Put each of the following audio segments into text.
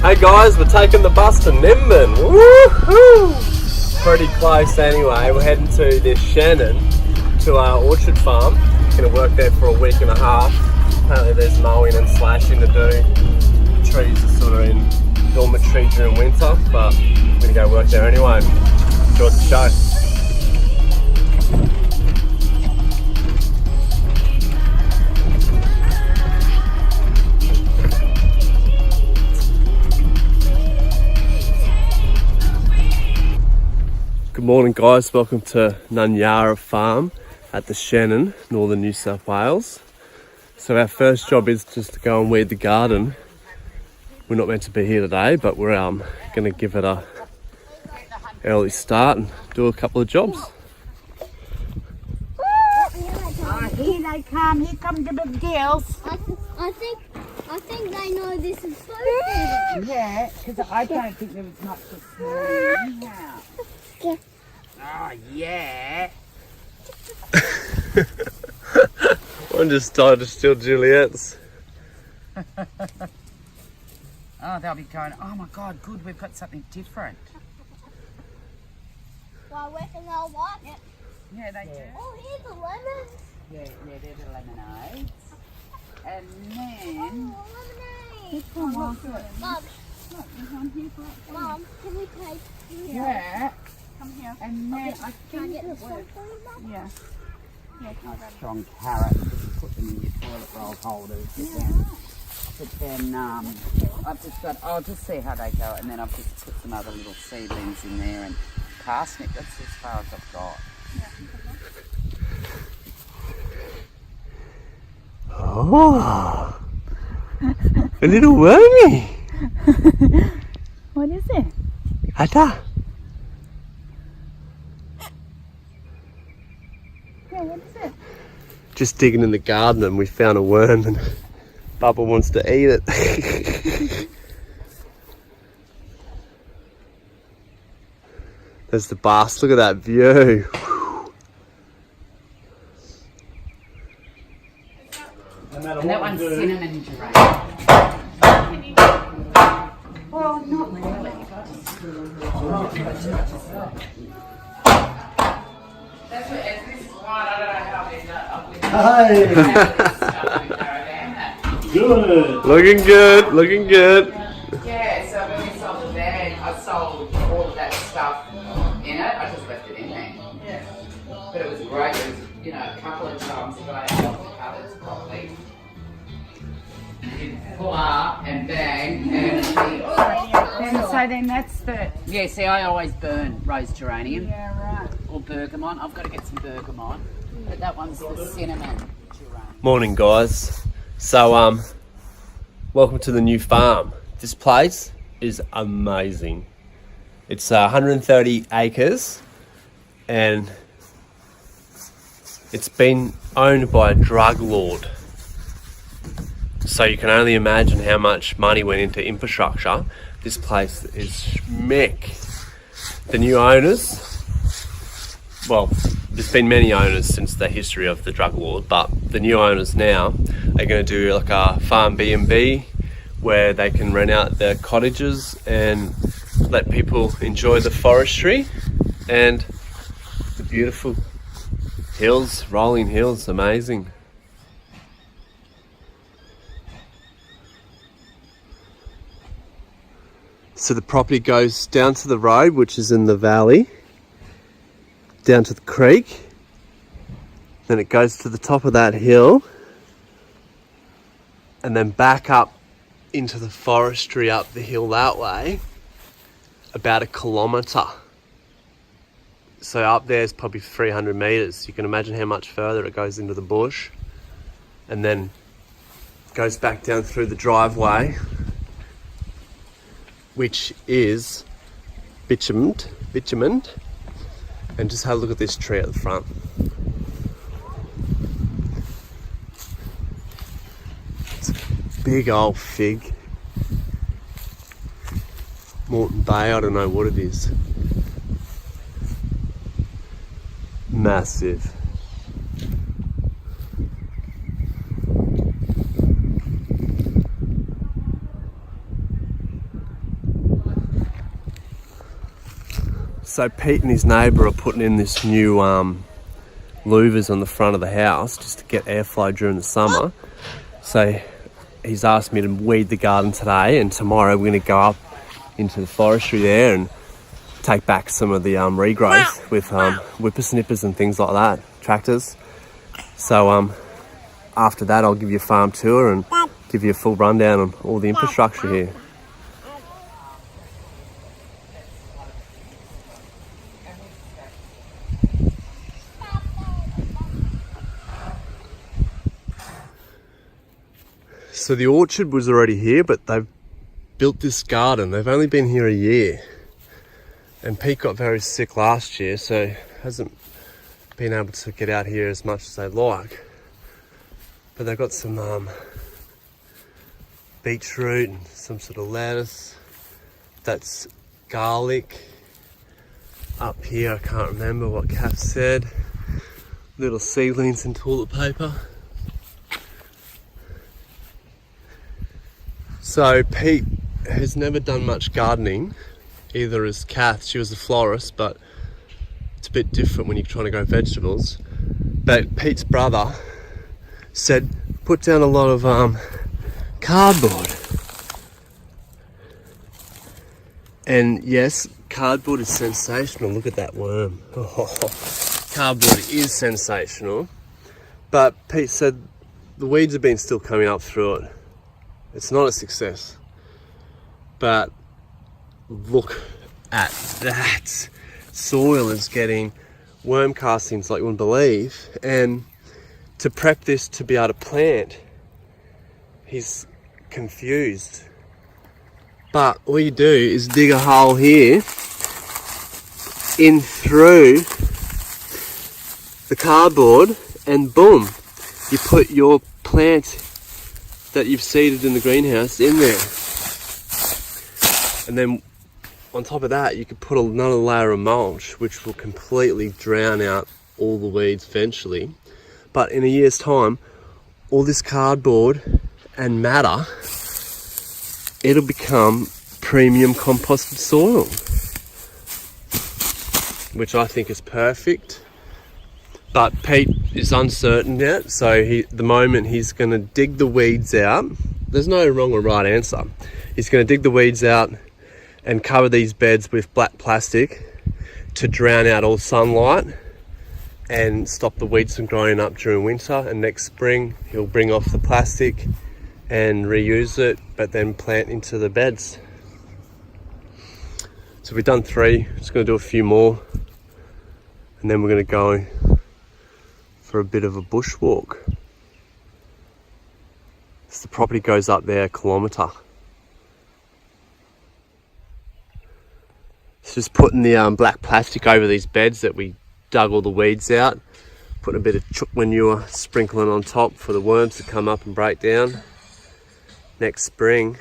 Hey guys, we're taking the bus to Nimbin. Woohoo! Pretty close anyway. We're heading to this Shannon, to our orchard farm. Gonna work there for a week and a half. Apparently there's mowing and slashing to do. The trees are sort of in dormitory during winter, but we're gonna go work there anyway. Enjoy the show. Good morning guys, welcome to Nunyara farm at the Shannon, northern New South Wales. So our first job is just to go and weed the garden. We're not meant to be here today, but we're going to give it a early start and do a couple of jobs. Here they come, here come the big girls. I think they know this is so good. Yeah, because I don't think there was much this morning. Anyhow. Yeah. Oh, yeah. One just started to steal Juliet's. Oh, they'll be going, oh my God, good, we've got something different. Well, I reckon they'll want it. Yeah, they do. Oh, here's the lemons. Yeah, they're the lemonades. And then... Oh, lemonade. Oh, look at it. Mum, Look, there's one here for it. Mum, can we take Yeah. Come here. And then I Can I think get it this one was... for you, Mum? Yeah. Nice strong carrot. You put them in your toilet roll holders. But then I'll just see how they go, and then I've just put some other little seedlings in there and parsnip. That's as far as I've got. Oh, a little wormy. What is it? Ada. Yeah, what is it? Just digging in the garden and we found a worm and Bubba wants to eat it. There's the bus, look at that view. And that one's cinnamon giraffe. Well, not really. That's what, this is why I don't know how they got up with Good. Looking good, looking good. Yeah, so when we sold the van, I sold all of that stuff in it. I just left it in there. Yeah. But it was great. It was, you know, a couple of times that I had off the covers properly. You'd pull up and bang and so then that's the... Yeah, see, I always burn rose geranium. Yeah, right. Or bergamot. I've got to get some bergamot. But that one's the cinnamon geranium. Morning guys. So welcome to the new farm. This place is amazing. It's 130 acres and it's been owned by a drug lord. So you can only imagine how much money went into infrastructure. This place is schmeck. The new owners, well, there's been many owners since the history of the drug lord, but the new owners now are going to do like a farm B&B where they can rent out their cottages and let people enjoy the forestry and the beautiful hills, rolling hills, amazing. So the property goes down to the road, which is in the valley, down to the creek, then it goes to the top of that hill, and then back up into the forestry up the hill that way, about 1 kilometre. So up there is probably 300 metres. You can imagine how much further it goes into the bush, and then goes back down through the driveway, which is bitumened, and just have a look at this tree at the front. It's a big old fig. Moreton Bay, I don't know what it is. Massive. So Pete and his neighbour are putting in this new louvers on the front of the house just to get airflow during the summer. So he's asked me to weed the garden today, and tomorrow we're going to go up into the forestry there and take back some of the regrowth with whippersnippers and things like that, tractors. So after that I'll give you a farm tour and give you a full rundown on all the infrastructure here. So the orchard was already here, but they've built this garden. They've only been here a year. And Pete got very sick last year, so hasn't been able to get out here as much as they'd like. But they've got some beetroot and some sort of lettuce. That's garlic. Up here, I can't remember what Kath said. Little seedlings and toilet paper. So Pete has never done much gardening, either as Kath. She was a florist, but it's a bit different when you're trying to grow vegetables. But Pete's brother said, put down a lot of cardboard. And yes, cardboard is sensational. Look at that worm. Oh, cardboard is sensational. But Pete said the weeds have been still coming up through it. It's not a success. But look at that. Soil is getting worm castings like you wouldn't believe. And to prep this to be able to plant, he's confused. But all you do is dig a hole here in through the cardboard, and boom, you put your plant that you've seeded in the greenhouse in there. And then on top of that, you could put another layer of mulch, which will completely drown out all the weeds eventually. But in a year's time, all this cardboard and matter, it'll become premium composted soil, which I think is perfect. But Pete is uncertain yet, so the moment he's going to dig the weeds out. There's no wrong or right answer. He's going to dig the weeds out and cover these beds with black plastic to drown out all sunlight and stop the weeds from growing up during winter. And next spring he'll bring off the plastic and reuse it, but then plant into the beds. So we've done 3, just going to do a few more, and then we're going to go for a bit of a bushwalk. So the property goes up there a kilometre. It's just putting the black plastic over these beds that we dug all the weeds out, putting a bit of chook manure, sprinkling on top for the worms to come up and break down. Next spring,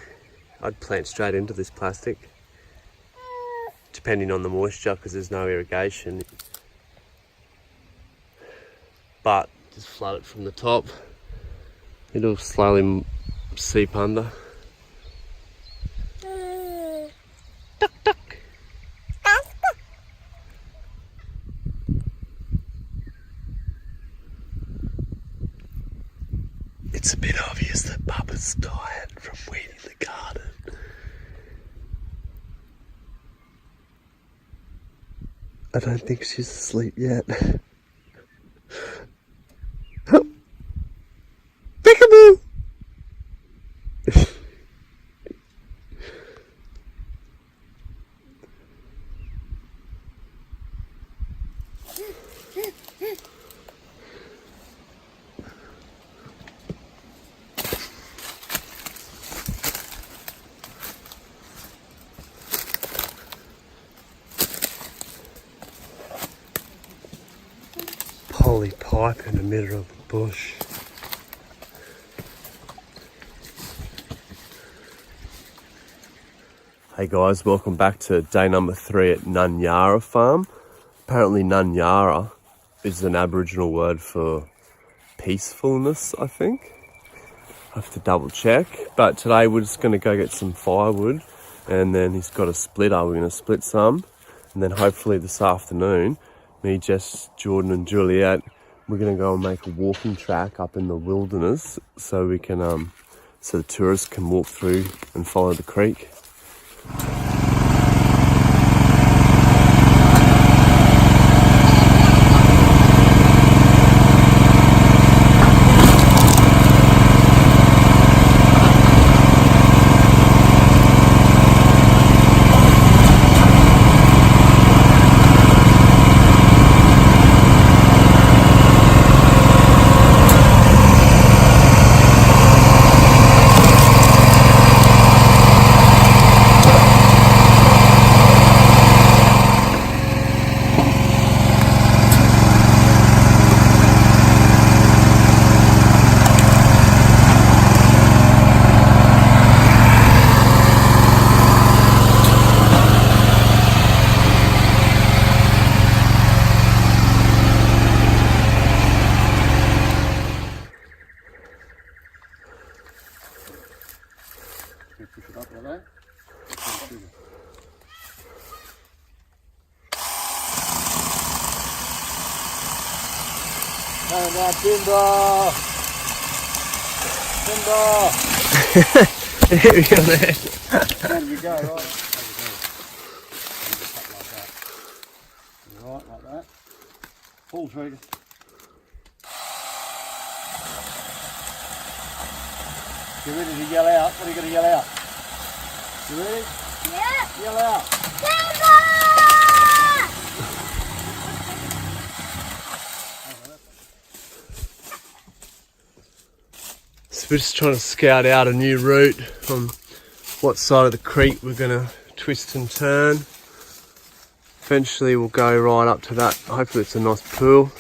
I'd plant straight into this plastic, depending on the moisture, because there's no irrigation. But just flood it from the top. It'll slowly seep under. Duck, duck. It's a bit obvious that Bubba's tired from weeding the garden. I don't think she's asleep yet. Peekaboo! Poly pipe in the middle of the bush. Hey guys, welcome back to day number 3 at Nunyara farm. Apparently Nunyara is an Aboriginal word for peacefulness, I think. I have to double check. But today we're just going to go get some firewood, and then he's got a splitter. We're going to split some, and And then hopefully this afternoon, me, Jess, Jordan and Juliet, we're going to go and make a walking track up in the wilderness so we can, so the tourists can walk through and follow the creek. Timber! Here we go there. There we go, right? Right, like that. Pull trigger. You ready to yell out? What are you going to yell out? You ready? Yeah. Yell out. Timber! So we're just trying to scout out a new route on what side of the creek we're going to twist and turn. Eventually we'll go right up to that. Hopefully it's a nice pool.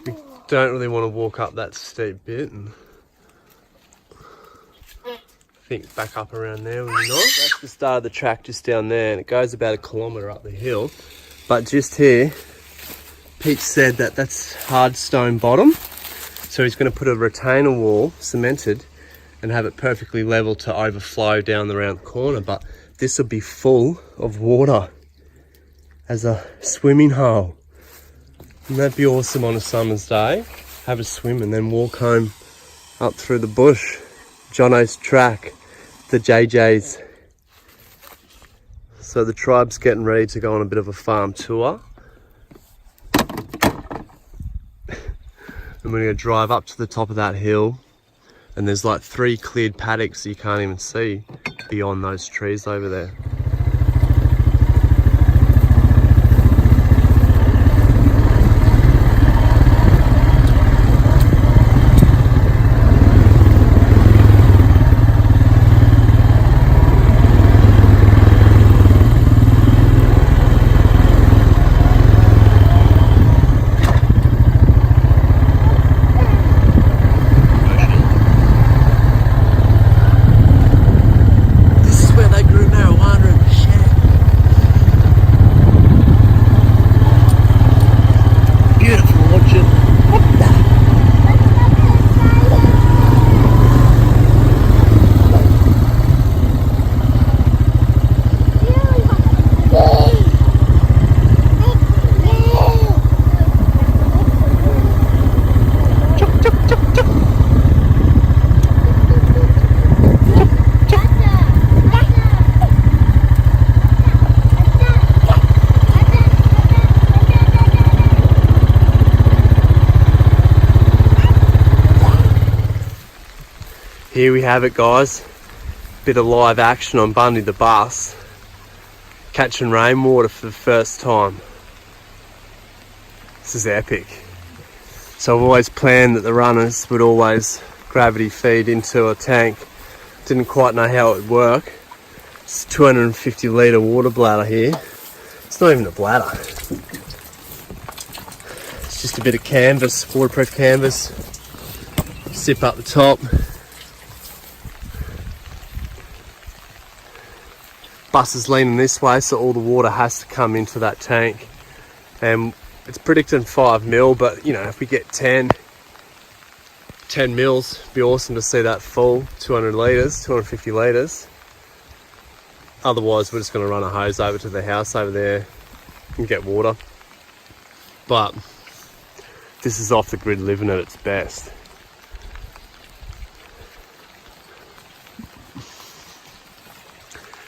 We don't really want to walk up that steep bit, and I think back up around there would be nice. That's the start of the track just down there, and it goes about 1 kilometre up the hill. But just here, Pete said that that's hard stone bottom. So he's going to put a retainer wall, cemented, and have it perfectly level to overflow down around the corner. But this will be full of water as a swimming hole. Wouldn't that be awesome on a summer's day? Have a swim and then walk home up through the bush. Jono's track, the JJ's. So the tribe's getting ready to go on a bit of a farm tour. And we're going to drive up to the top of that hill, and there's like 3 cleared paddocks that you can't even see beyond those trees over there. Here we have it, guys. Bit of live action on Bundy the bus. Catching rainwater for the first time. This is epic. So I've always planned that the runners would always gravity feed into a tank. Didn't quite know how it would work. It's a 250 litre water bladder here. It's not even a bladder. It's just a bit of canvas, waterproof canvas. Zip up the top. Bus is leaning this way, so all the water has to come into that tank. And it's predicting 5 mil, but you know, if we get 10 mils, it'd be awesome to see that full 200 litres, 250 litres. Otherwise, we're just going to run a hose over to the house over there and get water. But this is off the grid living at its best.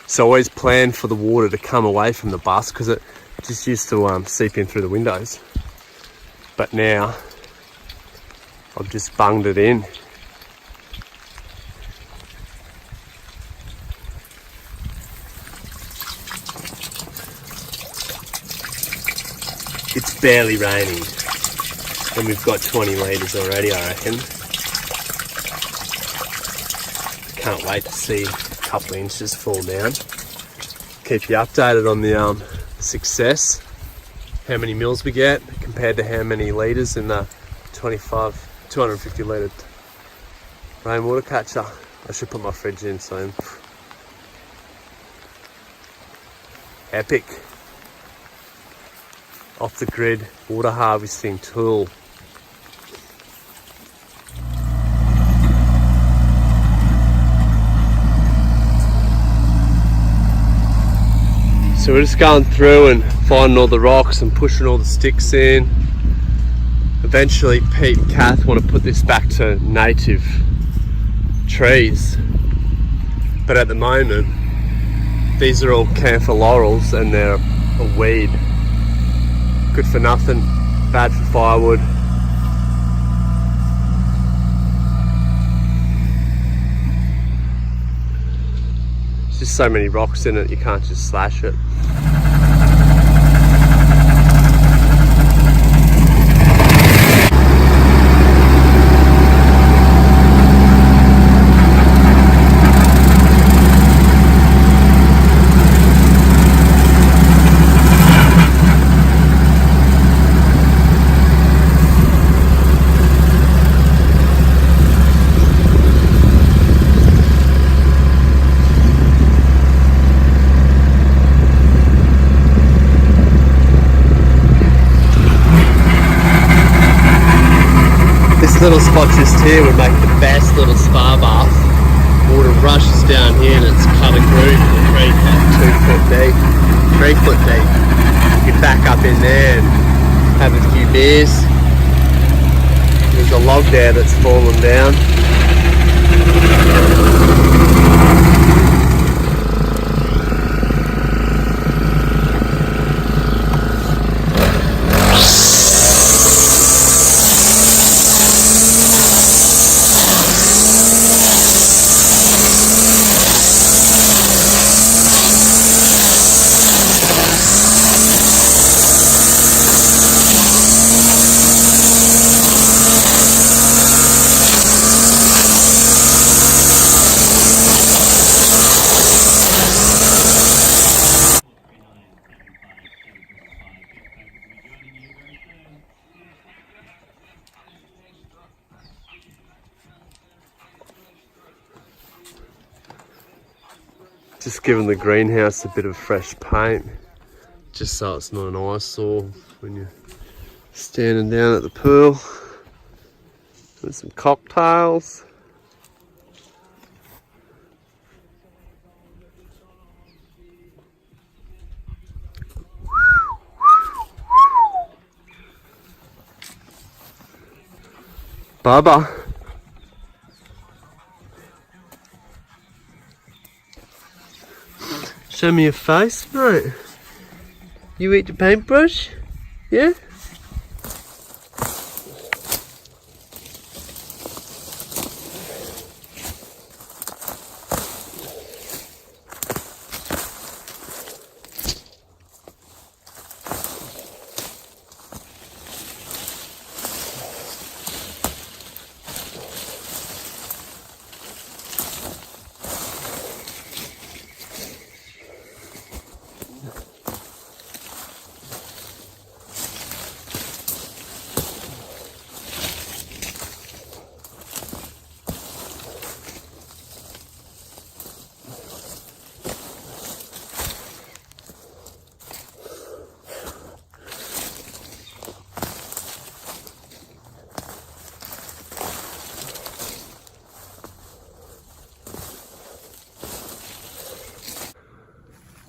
So always plan for the water to come away from the bus because it just used to seep in through the windows. But now I've just bunged it in. It's barely raining and we've got 20 litres already, I reckon. Can't wait to see a couple of inches fall down. Keep you updated on the success, how many mils we get compared to how many litres in the 250 litre rainwater catcher. I should put my fridge in soon. Epic. Off the grid water harvesting tool. So we're just going through and finding all the rocks and pushing all the sticks in. Eventually Pete and Kath want to put this back to native trees. But at the moment, these are all camphor laurels and they're a weed. Good for nothing, bad for firewood. There's just so many rocks in it, you can't just slash it. This little spot just here would make the best little spa bath. Water rushes down here and it's cut a groove in the creek at 2 foot deep, 3 foot deep. You can back up in there and have a few beers. There's a log there that's fallen down. Just giving the greenhouse a bit of fresh paint, just so it's not an eyesore when you're standing down at the pool. And some cocktails. Bubba. Show me your face, mate. You eat the paintbrush? Yeah?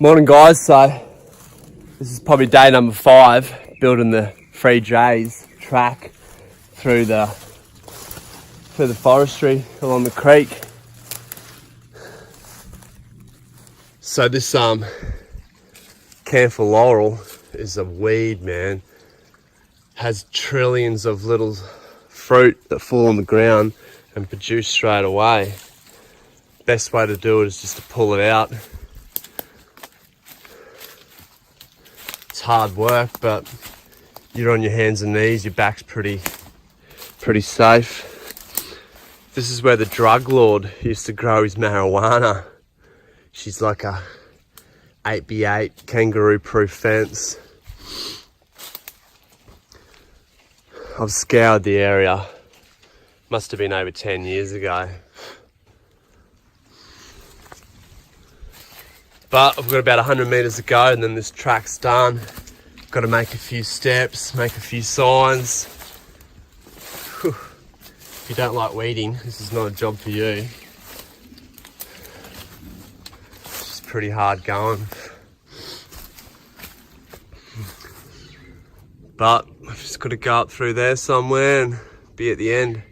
Morning guys, so this is probably day number 5, building the 3J's track through the forestry along the creek. So this camphor laurel is a weed, man. Has trillions of little fruit that fall on the ground and produce straight away. Best way to do it is just to pull it out. It's hard work, but you're on your hands and knees, your back's pretty safe. This is where the drug lord used to grow his marijuana. She's like a 8x8 kangaroo proof fence. I've scoured the area, must have been over 10 years ago. But I've got about 100 metres to go and then this track's done. Got to make a few steps, make a few signs. Whew. If you don't like weeding, this is not a job for you. It's just pretty hard going. But I've just got to go up through there somewhere and be at the end.